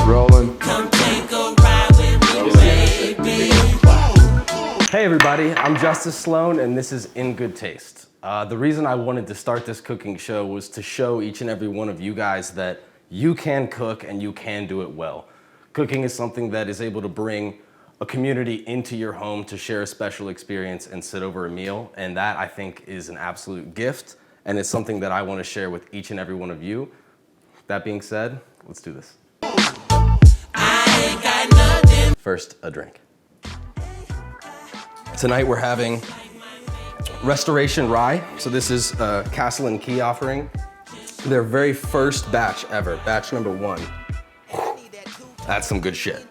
Rolling. Come take a ride with me, baby. Hey everybody, I'm Justice Sloan and this is In Good Taste. The reason I wanted to start this cooking show was to show each and every one of you guys that you can cook and you can do it well. Cooking is something that is able to bring a community into your home to share a special experience and sit over a meal, and that I think is an absolute gift, and it's something that I want to share with each and every one of you. That being said, let's do this. I ain't got nothing. First, a drink. Tonight we're having Restoration Rye. So this is Castle and Key offering. Their very first batch ever, batch number 1. That's some good shit.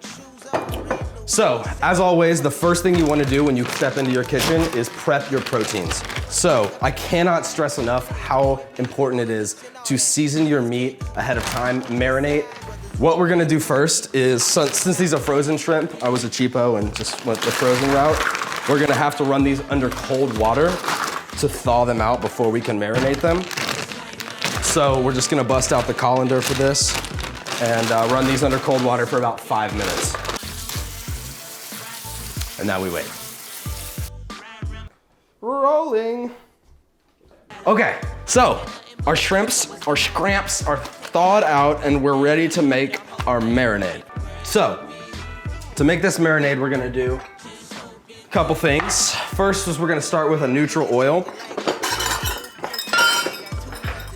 So, as always, the first thing you want to do when you step into your kitchen is prep your proteins. So, I cannot stress enough how important it is to season your meat ahead of time, marinate. What we're gonna do first is, since these are frozen shrimp, I was a cheapo and just went the frozen route, we're gonna have to run these under cold water to thaw them out before we can marinate them. So we're just gonna bust out the colander for this and run these under cold water for about 5 minutes. And now we wait. Rolling. Okay, so our shrimps, our scramps are thawed out and we're ready to make our marinade. So, to make this marinade, we're gonna do a couple things. First is we're gonna start with a neutral oil.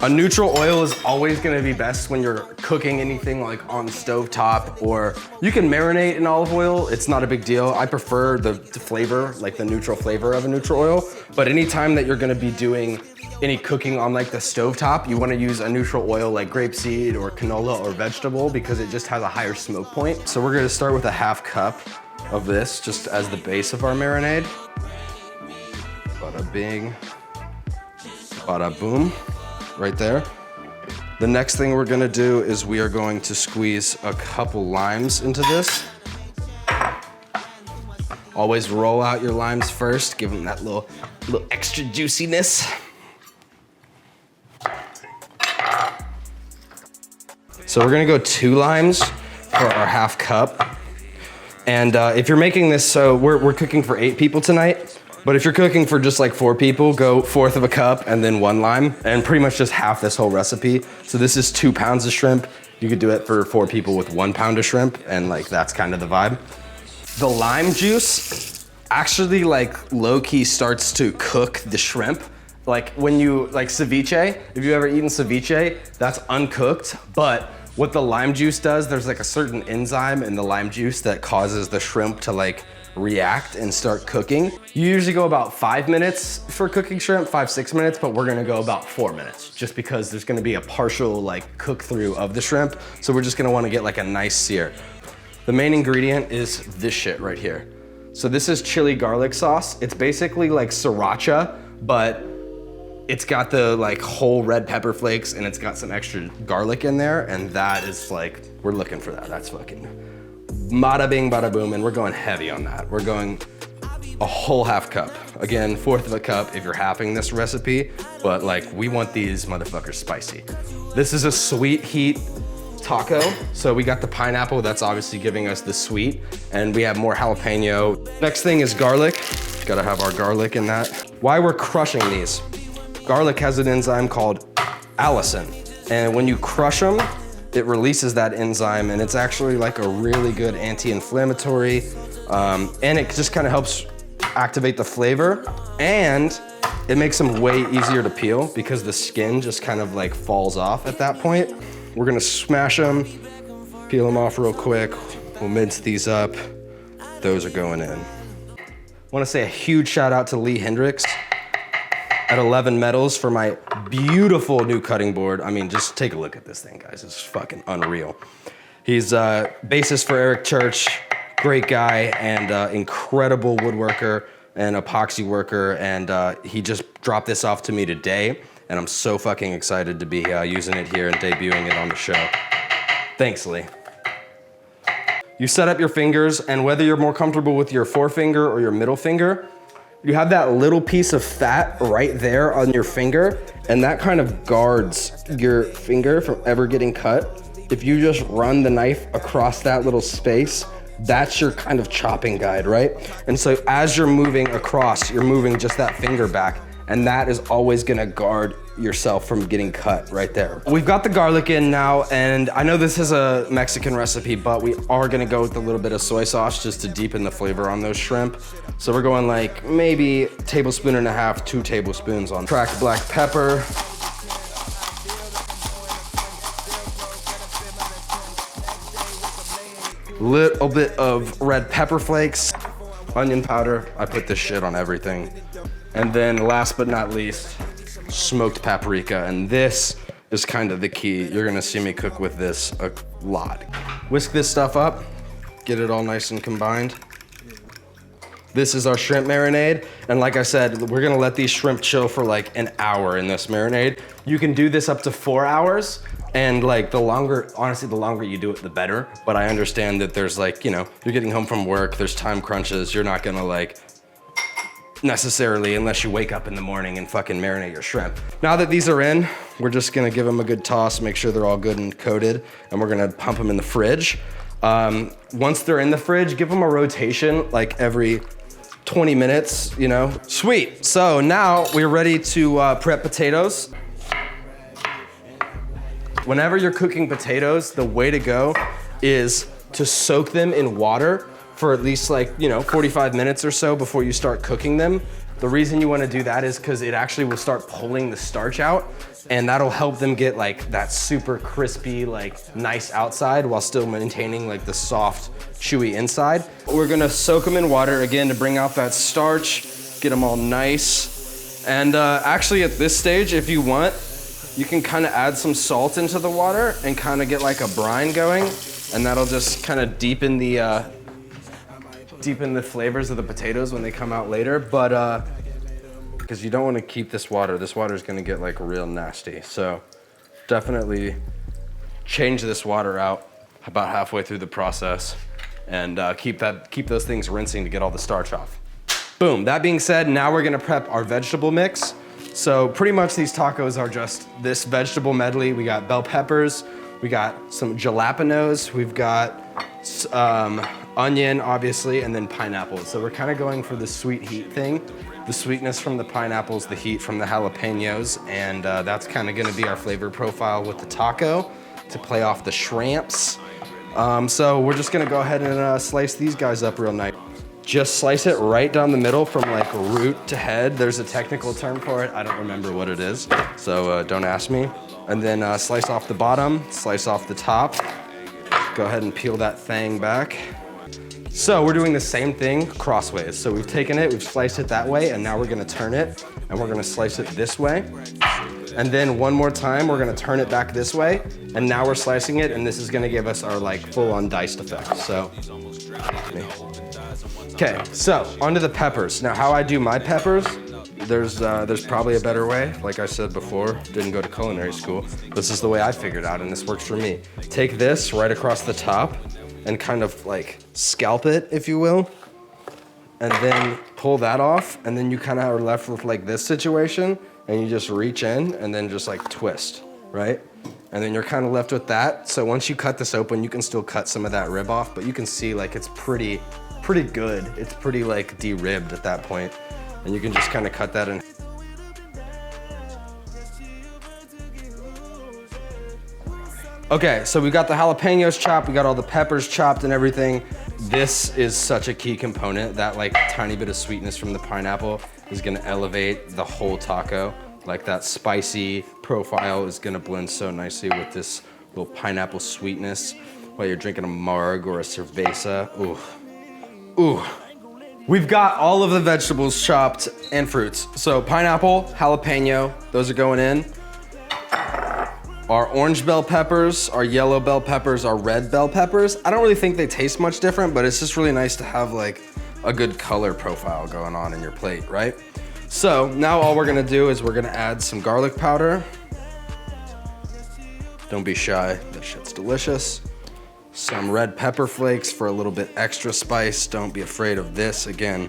A neutral oil is always gonna be best when you're cooking anything like on the stovetop, or you can marinate in olive oil, it's not a big deal. I prefer the flavor, like the neutral flavor of a neutral oil, but anytime that you're gonna be doing any cooking on like the stovetop, you wanna use a neutral oil like grapeseed or canola or vegetable because it just has a higher smoke point. So we're gonna start with a 1/2 cup of this just as the base of our marinade. Bada bing, bada boom. Right there. The next thing we're gonna do is we are going to squeeze a couple limes into this. Always roll out your limes first, give them that little extra juiciness. So we're gonna go 2 limes for our 1/2 cup. And if you're making this, so we're cooking for 8 people tonight. But if you're cooking for just like 4 people, go 1/4 of a cup and then 1 lime, and pretty much just half this whole recipe. So this is 2 pounds of shrimp. You could do it for 4 people with 1 pound of shrimp, and like that's kind of the vibe. The lime juice actually like low-key starts to cook the shrimp. Like when you, like ceviche, if you've ever eaten ceviche, that's uncooked, but what the lime juice does, there's like a certain enzyme in the lime juice that causes the shrimp to like react and start cooking. You usually go about 5 minutes for cooking shrimp, 5-6 minutes, but we're gonna go about 4 minutes just because there's gonna be a partial like cook through of the shrimp. So we're just gonna wanna get like a nice sear. The main ingredient is this shit right here. So this is chili garlic sauce. It's basically like sriracha, but it's got the like whole red pepper flakes and it's got some extra garlic in there, and that is like, we're looking for that. That's fucking bada bing, bada boom, and we're going heavy on that. We're going a whole 1/2 cup. Again, 1/4 of a cup if you're halving this recipe, but like we want these motherfuckers spicy. This is a sweet heat taco. So we got the pineapple, that's obviously giving us the sweet, and we have more jalapeno. Next thing is garlic. Gotta have our garlic in that. Why we're crushing these. Garlic has an enzyme called allicin, and when you crush them, it releases that enzyme, and it's actually like a really good anti-inflammatory, and it just kind of helps activate the flavor, and it makes them way easier to peel because the skin just kind of like falls off at that point. We're gonna smash them, peel them off real quick. We'll mince these up. Those are going in. I wanna say a huge shout out to Lee Hendricks at 11 Metals for my beautiful new cutting board. I mean, just take a look at this thing, guys. It's fucking unreal. He's bassist for Eric Church, great guy, and incredible woodworker and epoxy worker, and he just dropped this off to me today, and I'm so fucking excited to be using it here and debuting it on the show. Thanks, Lee. You set up your fingers, and whether you're more comfortable with your forefinger or your middle finger, you have that little piece of fat right there on your finger, and that kind of guards your finger from ever getting cut. if you just run the knife across that little space, that's your kind of chopping guide, right? And so as you're moving across, you're moving just that finger back, and that is always gonna guard yourself from getting cut right there. We've got the garlic in now, and I know this is a Mexican recipe, but we are gonna go with a little bit of soy sauce just to deepen the flavor on those shrimp. So we're going like maybe 1.5 tablespoons, 2 tablespoons on cracked black pepper. Little bit of red pepper flakes, onion powder. I put this shit on everything. And then last but not least, smoked paprika. And this is kind of the key. You're gonna see me cook with this a lot. Whisk this stuff up, get it all nice and combined. This is our shrimp marinade. And like I said, we're gonna let these shrimp chill for like an hour in this marinade. You can do this up to 4 hours. And like honestly, the longer you do it, the better. But I understand that there's like, you know, you're getting home from work, there's time crunches. You're not gonna like necessarily, unless you wake up in the morning and fucking marinate your shrimp. Now that these are in, we're just gonna give them a good toss, make sure they're all good and coated. And we're gonna pump them in the fridge. Once they're in the fridge, give them a rotation like every 20 minutes, you know? Sweet, so now we're ready to prep potatoes. Whenever you're cooking potatoes, the way to go is to soak them in water for at least like, 45 minutes or so before you start cooking them. The reason you wanna do that is because it actually will start pulling the starch out, and that'll help them get like that super crispy, like nice outside while still maintaining like the soft, chewy inside. We're gonna soak them in water again to bring out that starch, get them all nice. And actually at this stage, if you want, you can kind of add some salt into the water and kind of get like a brine going, and that'll just kind of deepen the flavors of the potatoes when they come out later. But because you don't want to keep this water is going to get like real nasty. So definitely change this water out about halfway through the process, and keep those things rinsing to get all the starch off. Boom. That being said, now we're going to prep our vegetable mix. So pretty much these tacos are just this vegetable medley. We got bell peppers, we got some jalapenos, we've got onion, obviously, and then pineapples. So we're kind of going for the sweet heat thing. The sweetness from the pineapples, the heat from the jalapenos, and that's kind of gonna be our flavor profile with the taco to play off the shrimps. So we're just gonna go ahead and slice these guys up real nice. Just slice it right down the middle from like root to head. There's a technical term for it. I don't remember what it is, so don't ask me. And then slice off the bottom, slice off the top. Go ahead and peel that thing back. So we're doing the same thing crossways. So we've taken it, we've sliced it that way, and now we're gonna turn it, and we're gonna slice it this way. And then one more time, we're gonna turn it back this way, and now we're slicing it, and this is gonna give us our like full-on diced effect. So, okay, so onto the peppers. Now how I do my peppers, there's probably a better way. Like I said before, didn't go to culinary school. This is the way I figured out, and this works for me. Take this right across the top and kind of like scalp it, if you will, and then pull that off, and then you kind of are left with like this situation, and you just reach in and then just like twist, right? And then you're kind of left with that. So once you cut this open, you can still cut some of that rib off, but you can see like it's pretty good. It's pretty like de-ribbed at that point. And you can just kind of cut that in. Okay, so we got the jalapenos chopped, we got all the peppers chopped and everything. This is such a key component. That like tiny bit of sweetness from the pineapple is gonna elevate the whole taco. Like that spicy profile is gonna blend so nicely with this little pineapple sweetness while you're drinking a marg or a cerveza. Ooh, ooh. We've got all of the vegetables chopped and fruits. So pineapple, jalapeno, those are going in. Our orange bell peppers, our yellow bell peppers, our red bell peppers. I don't really think they taste much different, but it's just really nice to have like a good color profile going on in your plate, right? So now all we're gonna do is we're gonna add some garlic powder. Don't be shy, that shit's delicious. Some red pepper flakes for a little bit extra spice. Don't be afraid of this. Again,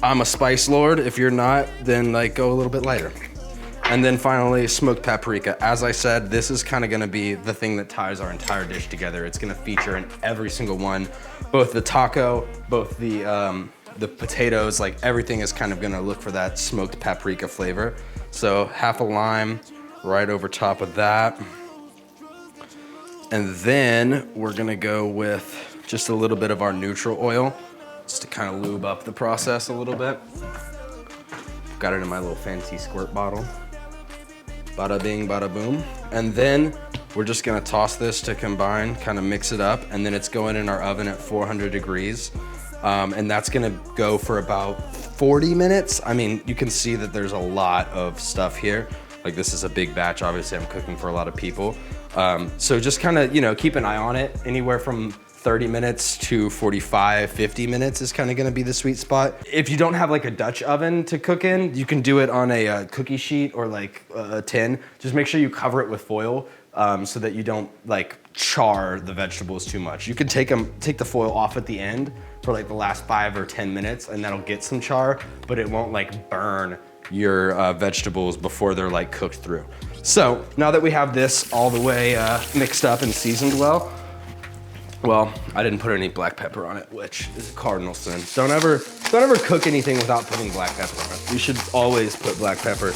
I'm a spice lord. If you're not, then like go a little bit lighter. And then finally, smoked paprika. As I said, this is kind of gonna be the thing that ties our entire dish together. It's gonna feature in every single one, both the taco, both the potatoes, like everything is kind of gonna look for that smoked paprika flavor. So half a lime right over top of that. And then we're gonna go with just a little bit of our neutral oil, just to kind of lube up the process a little bit. Got it in my little fancy squirt bottle. Bada bing, bada boom. And then we're just gonna toss this to combine, kind of mix it up, and then it's going in our oven at 400 degrees. And that's gonna go for about 40 minutes. I mean, you can see that there's a lot of stuff here. Like this is a big batch, obviously I'm cooking for a lot of people. So just kind of, you know, keep an eye on it. Anywhere from 30 minutes to 45, 50 minutes is kind of gonna be the sweet spot. If you don't have like a Dutch oven to cook in, you can do it on a cookie sheet or like a tin. Just make sure you cover it with foil so that you don't like char the vegetables too much. You can take the foil off at the end for like the last 5 or 10 minutes and that'll get some char, but it won't like burn your vegetables before they're like cooked through. So now that we have this all the way mixed up and seasoned well, I didn't put any black pepper on it, which is a cardinal sin. Don't ever cook anything without putting black pepper on it. You should always put black pepper,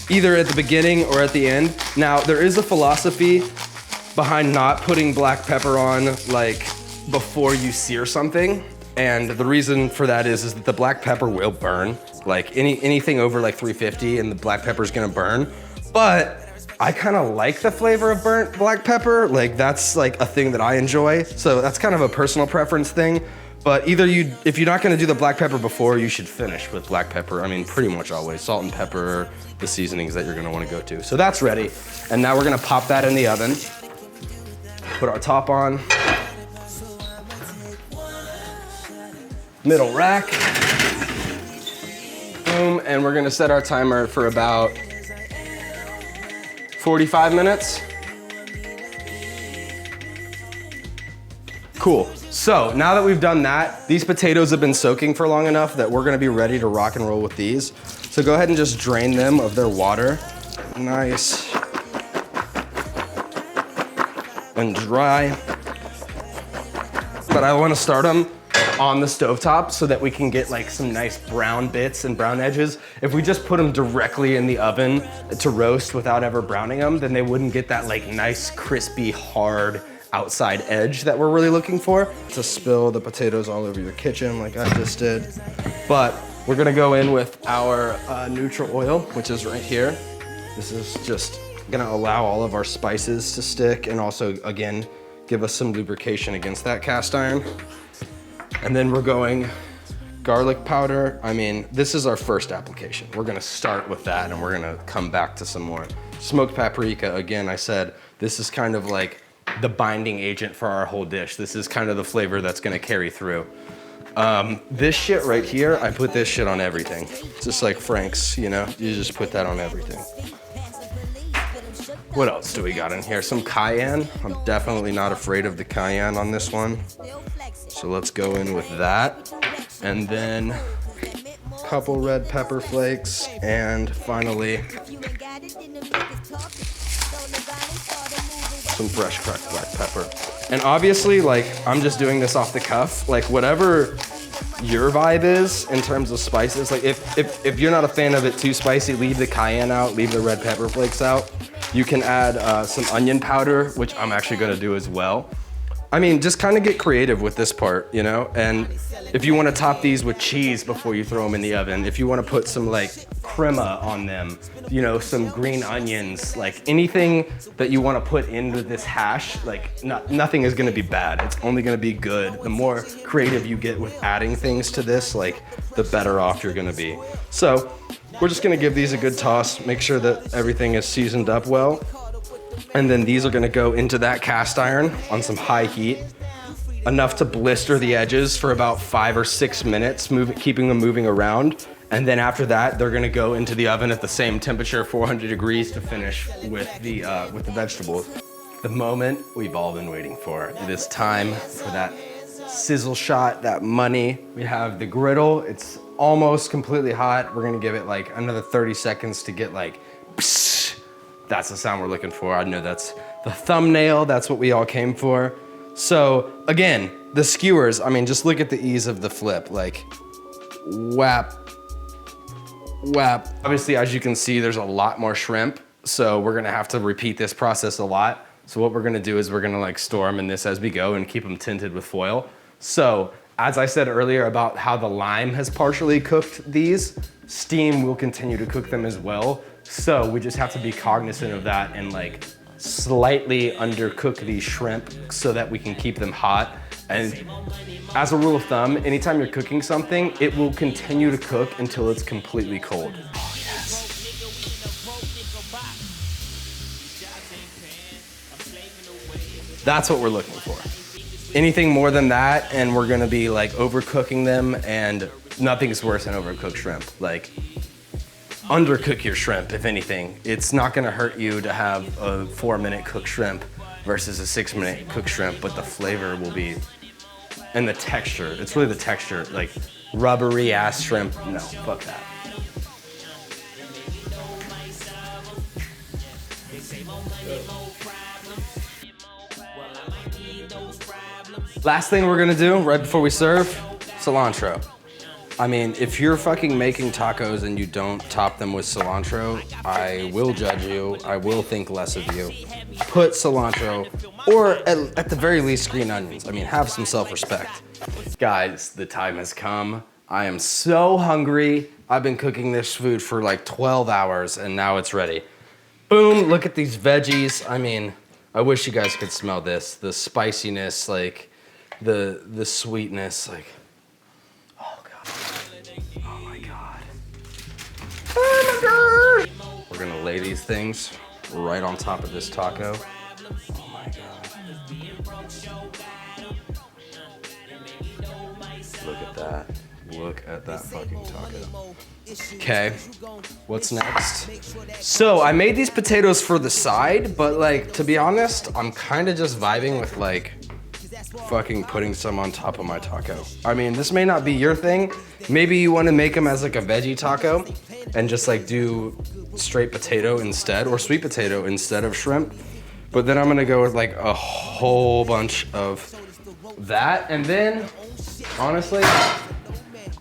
either at the beginning or at the end. Now, there is a philosophy behind not putting black pepper on like before you sear something. And the reason for that is that the black pepper will burn. Like anything over like 350 and the black pepper is gonna burn. But I kind of like the flavor of burnt black pepper. Like that's like a thing that I enjoy. So that's kind of a personal preference thing. But if you're not gonna do the black pepper before, you should finish with black pepper. I mean, pretty much always. Salt and pepper, the seasonings that you're gonna wanna go to. So that's ready. And now we're gonna pop that in the oven. Put our top on. Middle rack. Boom, and we're gonna set our timer for about 45 minutes. Cool. So now that we've done that, these potatoes have been soaking for long enough that we're gonna be ready to rock and roll with these. So go ahead and just drain them of their water. Nice and dry. But I wanna start them on the stovetop so that we can get like some nice brown bits and brown edges. If we just put them directly in the oven to roast without ever browning them, then they wouldn't get that like nice, crispy, hard outside edge that we're really looking for. To spill the potatoes all over your kitchen like I just did. But we're gonna go in with our neutral oil, which is right here. This is just gonna allow all of our spices to stick and also, again, give us some lubrication against that cast iron. And then we're going garlic powder. I mean, this is our first application. We're gonna start with that and we're gonna come back to some more. Smoked paprika, again, I said, this is kind of like the binding agent for our whole dish. This is kind of the flavor that's gonna carry through. This shit right here, I put this shit on everything. Just like Frank's, you know, you just put that on everything. What else do we got in here? Some cayenne. I'm definitely not afraid of the cayenne on this one. So let's go in with that. And then a couple red pepper flakes. And finally, some fresh cracked black pepper. And obviously, like, I'm just doing this off the cuff. Like, whatever your vibe is in terms of spices, like if you're not a fan of it too spicy, leave the cayenne out, leave the red pepper flakes out. You can add some onion powder, which I'm actually gonna do as well. I mean, just kind of get creative with this part, you know? And if you want to top these with cheese before you throw them in the oven, if you want to put some like crema on them, you know, some green onions, like anything that you want to put into this hash, like nothing is going to be bad. It's only going to be good. The more creative you get with adding things to this, like the better off you're going to be. So we're just going to give these a good toss, make sure that everything is seasoned up well. And then these are gonna go into that cast iron on some high heat, enough to blister the edges for about 5 or 6 minutes, keeping them moving around. And then after that, they're gonna go into the oven at the same temperature, 400 degrees, to finish with the vegetables. The moment we've all been waiting for. It is time for that sizzle shot, that money. We have the griddle. It's almost completely hot. We're gonna give it like another 30 seconds to get like Psst. That's the sound we're looking for. I know that's the thumbnail. That's what we all came for. So again, the skewers, I mean, just look at the ease of the flip. Like, whap, whap. Obviously, as you can see, there's a lot more shrimp. So we're gonna have to repeat this process a lot. So what we're gonna do is we're gonna like store them in this as we go and keep them tinted with foil. So as I said earlier about how the lime has partially cooked these, steam will continue to cook them as well. So we just have to be cognizant of that and like slightly undercook these shrimp so that we can keep them hot. And as a rule of thumb, anytime you're cooking something, it will continue to cook until it's completely cold. Oh, yes. That's what we're looking for. Anything more than that, and we're gonna be like overcooking them, and nothing's worse than overcooked shrimp. Like, undercook your shrimp, if anything. It's not gonna hurt you to have a 4-minute cooked shrimp versus a 6-minute cooked shrimp, but the flavor will be, and the texture, it's really the texture, like rubbery ass shrimp, no, fuck that. Last thing we're gonna do right before we serve, cilantro. I mean, if you're fucking making tacos and you don't top them with cilantro, I will judge you. I will think less of you. Put cilantro, or at the very least, green onions. I mean, have some self-respect. Guys, the time has come. I am so hungry. I've been cooking this food for like 12 hours and now it's ready. Boom, look at these veggies. I mean, I wish you guys could smell this. The spiciness, like the sweetness, like, oh God. Oh my God. Oh my God. We're gonna lay these things right on top of this taco. Oh my God. Look at that. Look at that fucking taco. Okay, what's next? So I made these potatoes for the side, but like, to be honest, I'm kind of just vibing with like fucking putting some on top of my taco. I mean, this may not be your thing. Maybe you want to make them as like a veggie taco and just like do straight potato instead, or sweet potato instead of shrimp. But then I'm gonna go with like a whole bunch of that. And then, honestly,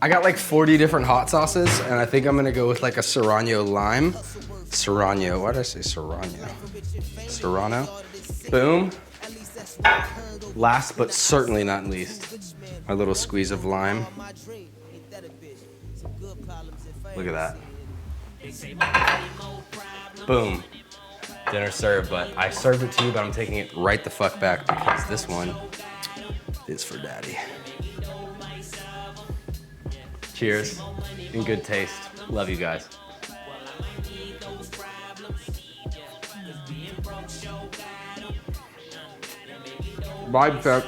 I got like 40 different hot sauces, and I think I'm gonna go with like a Serrano lime. Serrano, why did I say Serrano? Serrano, boom. Last but certainly not least, my little squeeze of lime. Look at that. Boom. Dinner served, but I served it to you, but I'm taking it right the fuck back because this one is for daddy. Cheers, in good taste. Love you guys. Vibe check.